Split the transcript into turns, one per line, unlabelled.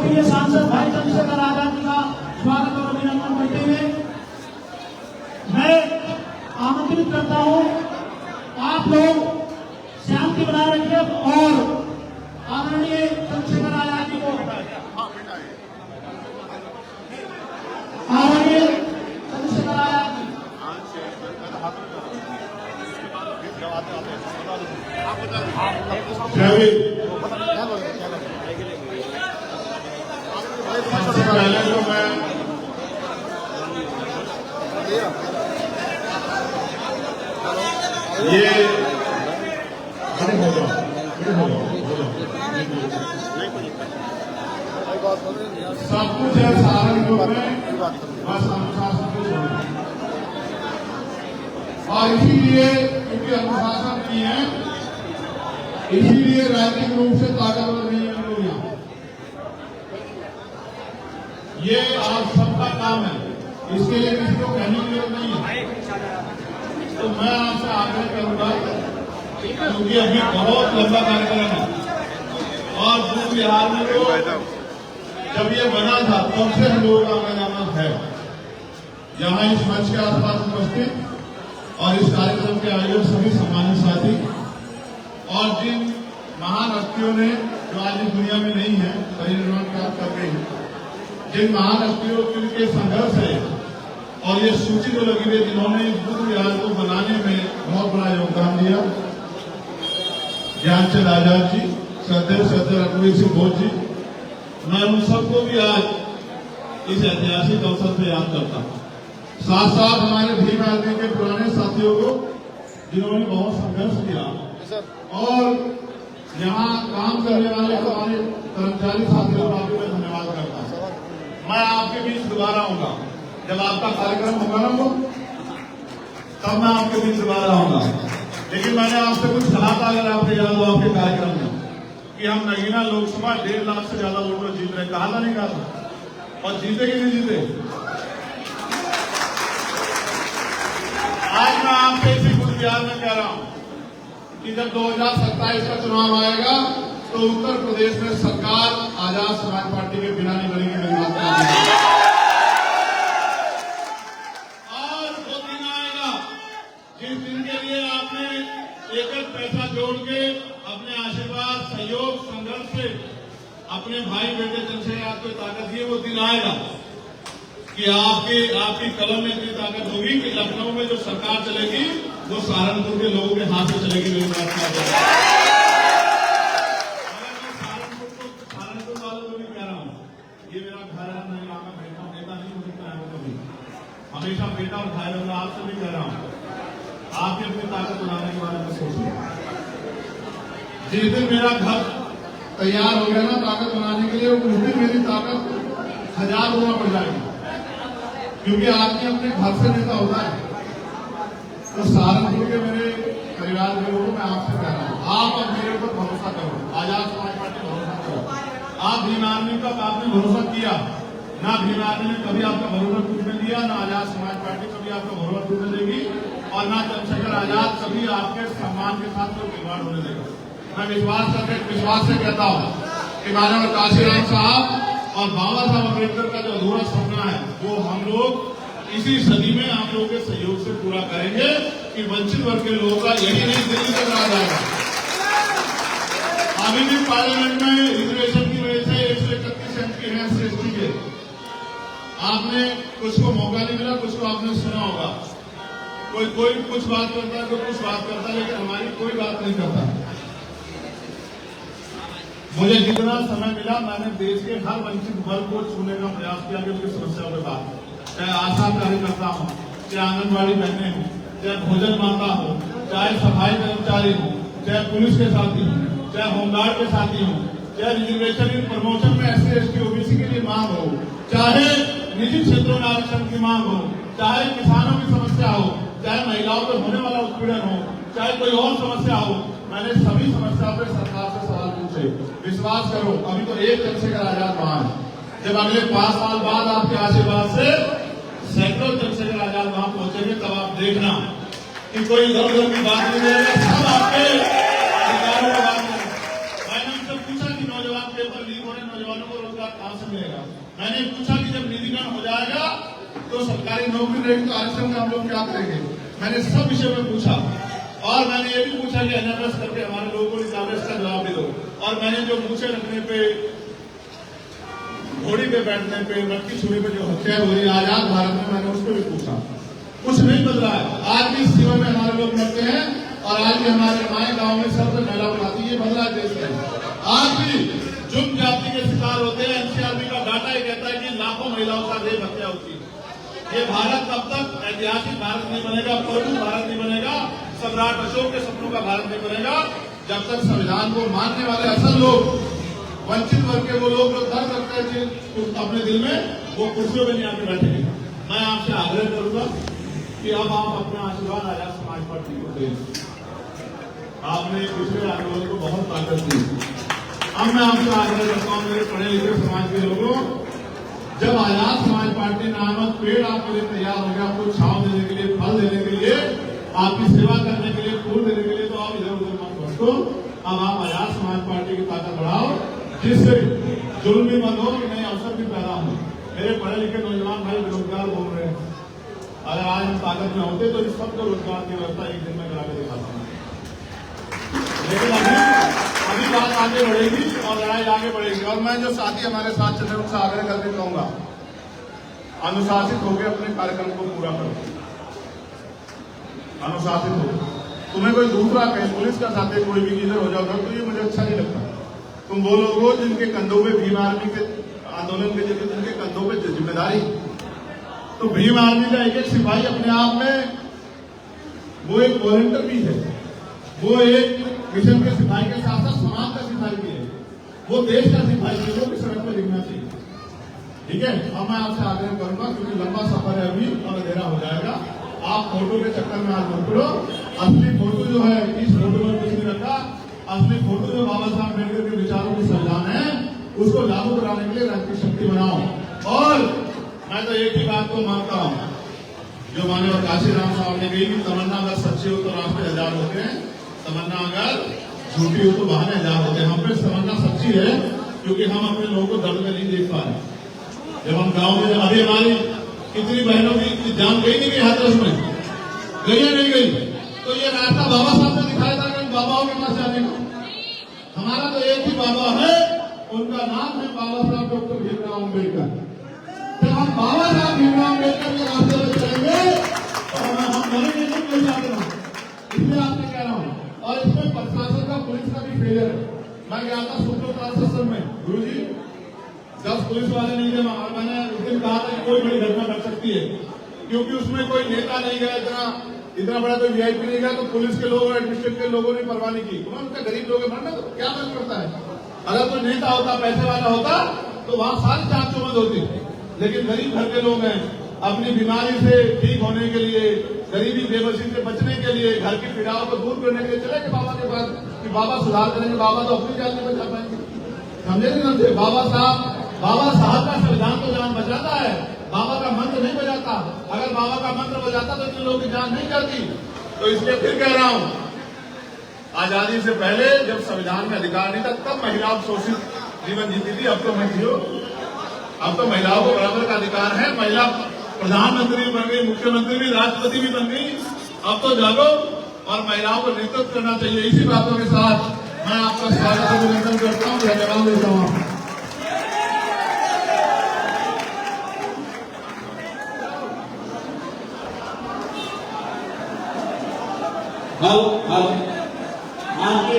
लोकप्रिय सांसद भाई चंद्रशेखर आजाद जी का स्वागत और अभिनंदन करते हुए मैं आमंत्रित करता हूं आप लोग शांति बनाए रखिए और आदरणीय चंद्रशेखर आजाद जी को आदरणीय चंद्रशेखर आजाद
सबसे पहले तो मैं ये सब कुछ है सहारनपुर में, बस अनुशासन को छोड़ना। और इसीलिए क्योंकि अनुशासन नहीं है, इसीलिए राजनीतिक रूप से ताकतवर नहीं है लोग यहाँ। ये आप सबका काम है, इसके लिए किसी को कहने की जरूरत नहीं है। तो मैं आपसे आग्रह करूंगा, क्योंकि अभी बहुत लंबा कार्यक्रम है और पूर्व बिहार में तो जब ये बना था तब से हम लोगों का आना जाना है। यहाँ इस मंच के आसपास उपस्थित और इस कार्यक्रम के आयोजक सभी सम्मानित साथी और जिन महान हस्तियों ने जो आज इस दुनिया में नहीं है, परिनिर्वाण प्राप्त कर गई, जिन महान हस्तियों के संघर्ष है और ये सूची जो लगी हुई जिन्होंने इस बुद्ध विहार को बनाने में बहुत बड़ा योगदान दिया, ज्ञानचंद आजाद जी, श्रद्धेय रघुवीर सिंह घोष जी, मैं उन सबको भी आज इस ऐतिहासिक अवसर पर याद करता हूँ। साथ साथ हमारे भीम आर्मी के पुराने साथियों को जिन्होंने बहुत संघर्ष किया और यहाँ काम करने वाले हमारे कर्मचारी साथियों का भी मैं धन्यवाद करता हूँ। मैं आपके बीच दोबारा आऊंगा जब आपका कार्यक्रम होगा ना, वो तब मैं आपके बीच दोबारा आऊंगा। लेकिन मैंने आपसे कुछ कहा था, अगर आपको याद हो आपके कार्यक्रम में, कि हम नगीना लोकसभा 1.5 लाख से ज्यादा वोटों जीत रहे, कहा था नहीं कहा था? और जीते कि नहीं जीते? आज मैं आपसे इसी बुद्ध विहार में कह रहा हूं कि जब 2027 का चुनाव आएगा तो उत्तर प्रदेश में सरकार आजाद समाज पार्टी के बिना नहीं बनेगी, मेरी बात नहीं। और वो दिन आएगा जिस दिन के लिए आपने एक पैसा जोड़ के अपने आशीर्वाद, सहयोग, संघर्ष से अपने भाई बेटे चंद्रशेखर आपको ताकत दिए, वो दिन आएगा कि आपकी कलम में इतनी ताकत होगी कि लखनऊ में जो सरकार चलेगी वो सहारनपुर के लोगों के हाथ से चलेगी। मेरी बात किया जाए, सहारनपुर वालों को भी कह रहा हूँ, ये मेरा घर है, मैं यहाँ का बेटा नहीं हो सकता है कभी, हमेशा बेटा और भाई होगा। आपसे भी कह रहा हूँ, आप भी अपनी ताकत बनाने के बारे में सोचिए। जिस दिन मेरा घर तैयार हो गया ना ताकत बनाने के लिए, उस दिन मेरी ताकत 1000 गुना बढ़ जाएगी, क्योंकि आदमी अपने घर से नेता होता है। तो सहारनपुर के मेरे परिवार के लोगों मैं आपसे कह रहा हूँ, आप अब मेरे ऊपर भरोसा करो, आजाद समाज पार्टी भरोसा करो। आप भीम आर्मी का आपने भरोसा किया ना, भीम आर्मी ने कभी आपका भरोसा टूटने दिया ना, आजाद समाज पार्टी कभी आपका भरोसा टूटने देगी और ना चंद्रशेखर आजाद कभी आपके सम्मान के साथ कोई खिलवाड़ होने देगा। मैं विश्वास से कहता हूँ कि माननीय काशीराम साहब और बाबा साहब अम्बेडकर का जो अधूरा सपना है वो हम लोग इसी सदी में आप लोगों के सहयोग से पूरा करेंगे कि वंचित वर्ग के लोगों का यही नहीं दिल्ली तक आ जाएगा। अभी भी पार्लियामेंट में रिजर्वेशन की वजह से 131 एमपी हैं एससी के। आपने कुछ को मौका नहीं मिला, कुछ को आपने सुना होगा, कोई कुछ बात करता है, कोई कुछ बात करता है, लेकिन हमारी कोई बात नहीं करता। मुझे जितना समय मिला मैंने देश के हर वंचित वर्ग को छूने का प्रयास किया कि उनकी समस्याओं के बाद, चाहे आशा कार्यकर्ता हो, चाहे आंगनबाड़ी बहनें हो, चाहे भोजन माता हो, चाहे सफाई कर्मचारी हो, चाहे पुलिस के साथी हो, चाहे होमगार्ड के साथी हो, चाहे रिजर्वेशन इन प्रमोशन में SC ST OBC के लिए मांग हो, चाहे निजी क्षेत्रों में आरक्षण की मांग हो, चाहे किसानों की समस्या हो, चाहे महिलाओं पर होने वाला उत्पीड़न हो, चाहे कोई और समस्या हो, मैंने सभी समस्याओं पर सरकार से सवाल पूछे। विश्वास करो, अभी तो एक चंद्रशेखर आजाद वहां है, जब अगले 5 साल बाद आपके आशीर्वाद से सैकड़ों चंद्रशेखर आजाद वहां पहुंचेंगे, तब आप देखना कि कोई इधर उधर की बात नहीं रहेगा, सब आपके अधिकारों की बात करेंगे। मैंने उनसे पूछा कि नौजवान पेपर लीक होने नौजवानों को रोजगार कहां से मिलेगा? मैंने पूछा कि जब निधिकरण हो जाएगा तो सरकारी नौकरी रहेगी तो आरक्षण का हम लोग क्या करेंगे? मैंने सब विषय में पूछा और मैंने ये भी पूछा कि एनएमएस करके हमारे लोगों को निकाले, इसका जवाब भी दो। और मैंने जो मूछे रखने पे, घोड़ी पे बैठने पे, मटकी छुरी पे जो हत्या हुई आजाद भारत में, मैंने उसको भी पूछा। कुछ नहीं बदला है। आज भी इस सेवा में हमारे लोग मरते हैं और आज भी हमारे माए गांव में सबसे महिला उठाती है। बदला देश में आज भी जुर्म जाति के शिकार होते हैं। एनसीआरबी का डाटा ये कहता है कि लाखों महिलाओं का रेप हत्या होती है। ये भारत तब तक ऐतिहासिक भारत नहीं बनेगा, प्रबुद्ध भारत नहीं बनेगा, सम्राट अशोक के सपनों का भारत नहीं बनेगा, जब तक संविधान को मानने वाले असल लोग, वंचित वर्ग के वो लोग जो दर्द रखते हैं अपने दिल में, वो कुर्सियों में नहीं आके बैठेंगे। मैं आपसे आग्रह करूंगा कि अब आप अपना आशीर्वाद आजाद समाज पार्टी को दें। आपने पिछले आंदोलन को बहुत ताकत दी। अब मैं आपसे आग्रह करता हूँ मेरे पढ़े लिखे समाज के लोगों, जब आजाद समाज पार्टी नामक पेड़ आपके लिए तैयार हो गया, आपको छांव देने के लिए, फल देने के लिए, आपकी सेवा करने के लिए, फूल देने के लिए, तो आप इधर उधर मत भटको। अब आप आजाद समाज पार्टी की ताकत बढ़ाओ, जिससे जुल्म भी बंद हो, नए अवसर भी पैदा हो। मेरे पढ़े लिखे नौजवान भाई बेरोजगार बोल रहे हैं, अगर आज हम ताकत में होते तो इस सबको रोजगार की व्यवस्था एक दिन में करा के दिखाता हूँ। लेकिन अभी बात आगे बढ़ेगी और लड़ाई आगे बढ़ेगी। और मैं जो साथी हमारे साथ चल रहे हैं उनसे आग्रह करके कहूंगा, अनुशासित होकर अपने कार्यक्रम को पूरा करो। अनुशासित हो। तुम्हें कोई दूसरा कहीं पुलिस का साथी कोई भी इधर हो जाओ तो ये मुझे अच्छा नहीं लगता। तुम वो लोग हो जिनके कंधों पे भीम आर्मी के आंदोलन के जरिए जिनके कंधों पे जिम्मेदारी, तो भीम आर्मी का एक एक सिपाही अपने आप में वो एक वॉलंटियर भी है, वो एक मिशन के सिपाही के साथ साथ समाज का सिपाही भी है, वो देश का सिपाही भी, वो भी सड़क पर दिखना चाहिए। ठीक है। अब मैं आपसे आग्रह करूंगा क्योंकि लंबा सफर है अभी और अंधेरा हो जाएगा, आप फोटो के चक्कर में आज मत पड़ो। असली फोटो जो है, इस फोटो में कुछ नहीं रखा, असली फोटो जो बाबा साहब अम्बेडकर के विचारों की संविधान है, उसको लागू कराने के लिए राष्ट्रीय शक्ति बनाओ। और मैं तो एक ही बात को मानता हूं, जो माननीय काशीराम साहब ने कही कि तमन्ना अगर सच्ची हो तो रास्ते हजार होते हैं, तमन्ना अगर झूठी हो तो बहाने हजार होते हैं। हम पे तमन्ना सच्ची है क्योंकि हम अपने लोगों को दर्द में नहीं देख पा रहे। जब हम गांव में, अभी हमारी कितनी बहनों की जान गई नहीं गई हाथरस में, गई या नहीं गई? तो ये रास्ता बाबा साहब ने दिखाया था कि बाबाओं के पास जाने का। हमारा तो एक ही बाबा है, उनका नाम है बाबा साहब डॉक्टर भीमराव अम्बेडकर। जब हम बाबा साहब भीमराव अम्बेडकर के रास्ते में चलेंगे और हम मरेंगे नहीं कोई जाते हैं। इसलिए आपसे कह रहा हूँ। और इसमें प्रशासन का, पुलिस का भी फेलियर है। मैं गया था सुप्रीम प्रशासन में, गुरु जी 10 पुलिस वाले नहीं थे वहां। मैंने उस दिन कहा था कि कोई बड़ी घटना घट सकती है क्योंकि उसमें कोई नेता नहीं गया, इतना बड़ा कोई वीआईपी नहीं गया, तो पुलिस के लोग और एडमिनिस्ट्रेटिव के लोगों ने परवाह नहीं की। उन्होंने गरीब लोग मरना तो क्या फर्क पड़ता है? अगर कोई नेता होता, पैसे वाला होता तो वहां सारी जांच चौबंद होती। लेकिन गरीब घर के लोग हैं, अपनी बीमारी से ठीक होने के लिए, गरीबी बेबसी से बचने के लिए, घर की पीड़ाओं को दूर करने के लिए चले गए बाबा के पास कि बाबा सुधार करेंगे। बाबा तो अपनी जान नहीं बचा पाएंगे, समझे नहीं समझे? बाबा साहब का संविधान तो जान बचाता है, बाबा का मंत्र नहीं बजाता। अगर बाबा का मंत्र बजाता तो इतने लोगों की जान नहीं जाती। तो इसलिए फिर कह रहा हूं, आजादी से पहले जब संविधान में अधिकार नहीं था तब महिलाओं शोषित जीवन जीती थी। अब तो मैं जियो, अब तो महिलाओं को बराबर का अधिकार है। महिला प्रधानमंत्री भी बन गई, मुख्यमंत्री भी, राष्ट्रपति भी बन गई। अब तो जागो और महिलाओं को नेतृत्व करना चाहिए। इसी बातों के साथ मैं आपका स्वागत अभिनंदन करता हूँ, धन्यवाद देता हूँ।
अब आज के